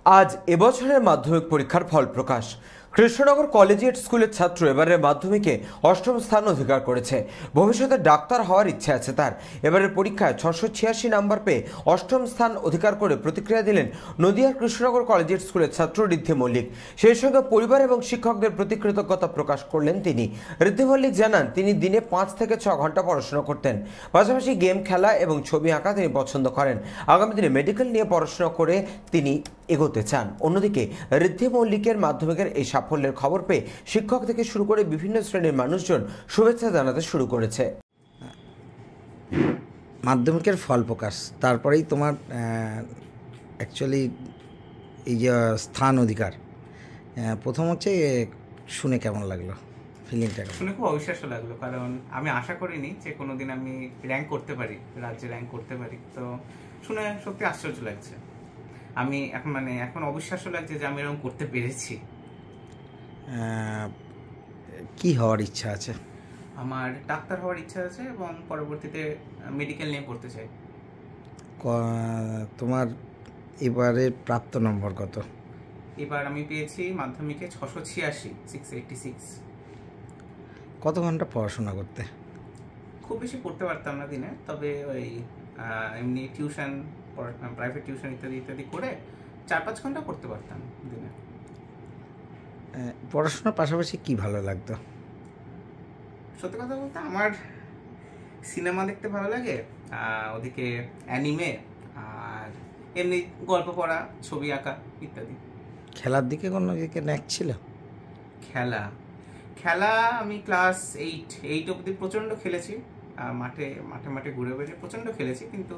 আজ এবছরের মাধ্যমিক পরীক্ষার ফল প্রকাশ। কৃষ্ণনগর কলেজিয়েট স্কুলের ছাত্র এবারের মাধ্যমিকে অষ্টম স্থান অধিকার করেছে। ভবিষ্যতে ডাক্তার হওয়ার ইচ্ছে আছে তার। এবারের পরীক্ষায় 686 নাম্বার পেয়ে অষ্টম স্থান অধিকার করে প্রতিক্রিয়া দিলেন নদিয়ার কৃষ্ণনগর কলেজিয়েট স্কুলের ছাত্র ঋদ্ধি মল্লিক। সেই সঙ্গে পরিবার এবং শিক্ষকদের প্রতি কৃতজ্ঞতা প্রকাশ করলেন তিনি। ঋদ্ধি মল্লিক জানান তিনি দিনে 5 থেকে 6 ঘন্টা পড়াশোনা করতেন, পাশাপাশি গেম খেলা এবং ছবি আঁকা তিনি পছন্দ করেন। আগামী দিনে মেডিকেল নিয়ে পড়াশোনা করে তিনি এগোতে চান। অন্যদিকে ঋদ্ধি মল্লিকের মাধ্যমিকের এই সাফল্যের খবর পেয়ে শিক্ষক থেকে শুরু করে বিভিন্ন শ্রেণীর মানুষজন শুভেচ্ছা জানাতে শুরু করেছে। মাধ্যমিকের ফল প্রকাশ, তারপরেই তোমার অ্যাকচুয়ালি এই যে স্থান অধিকার, প্রথম হচ্ছে শুনে কেমন লাগলো? ফিলিংটা শুনে খুব অবিশ্বাস্য লাগলো, কারণ আমি আশা করিনি যে কোনোদিন আমি র্যাঙ্ক করতে পারি, রাজ্যে র্যাঙ্ক করতে পারি। তো শুনে সত্যি আশ্চর্য লাগছে। আমি এখন অবিশ্বাস্য লাগছে যে আমি এরকম করতে পেরেছি। কি হওয়ার ইচ্ছা আছে? আমার ডাক্তার হওয়ার ইচ্ছা আছে এবং পরবর্তীতে মেডিকেল নিয়ে পড়তে চাই। তোমার এবারে প্রাপ্ত নম্বর কত? এবার আমি পেয়েছি মাধ্যমিকে 686। কত ঘন্টা পড়াশোনা করতে? খুব বেশি পড়তে পারতাম না দিনে, তবে ওই এমনি টিউশন, প্রাইভেট টিউশন ইত্যাদি ইত্যাদি করে 4-5 ঘন্টা পড়তে পারতাম দিনে। পড়াশোনার পাশাপাশি কি ভালো লাগতো? সত্যি কথা বলতে আমার সিনেমা দেখতে ভালো লাগে, ওদিকে অ্যানিমে, আর এমনি গল্প পড়া, ছবি আঁকা ইত্যাদি। খেলার দিকে কোনো দিকে ন্যাক ছিল? খেলা আমি ক্লাস 8 অবধি প্রচণ্ড খেলেছি, মাঠে মাঠে ঘুরে বেরিয়ে প্রচণ্ড খেলেছি, কিন্তু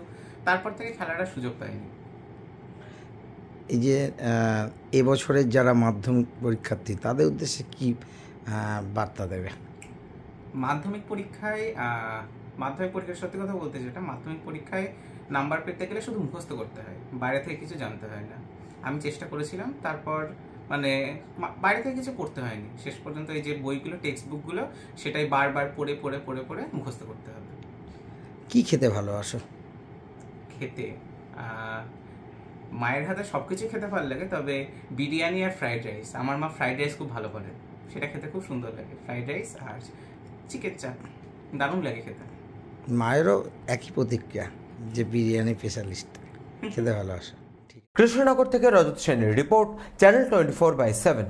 তারপর থেকে খেলাটা সুযোগ পাইনি। এই যে এবছরের যারা মাধ্যমিক পরীক্ষার্থী, তাদের উদ্দেশ্যে কি বার্তা দেবে? মাধ্যমিক পরীক্ষায় সত্যি কথা বলতে, যেটা মাধ্যমিক পরীক্ষায় নাম্বার পেতে গেলে শুধু মুখস্থ করতে হয়, বাইরে থেকে কিছু জানতে হয় না। আমি চেষ্টা করেছিলাম, তারপর বাইরে থেকে কিছু পড়তে হয়নি। শেষ পর্যন্ত এই যে বইগুলো, টেক্সট বুকগুলো, সেটাই বারবার পড়ে পড়ে পড়ে পড়ে মুখস্থ করতে হবে। কি খেতে ভালোবাসো? খেতে মায়ের হাতে সব কিছু খেতে ভালো লাগে, তবে বিরিয়ানি আর ফ্রাইড রাইস। আমার মা ফ্রাইড রাইস খুব ভালো করে, সেটা খেতে খুব সুন্দর লাগে। ফ্রাইড রাইস আর চিকেন চাপ দারুণ লাগে খেতে। মায়েরও একই প্রতিক্রিয়া, যে বিরিয়ানি স্পেশালিস্ট, খেতে ভালোবাসে। কৃষ্ণনগর থেকে রজত সেনের রিপোর্ট, চ্যানেল 24/7।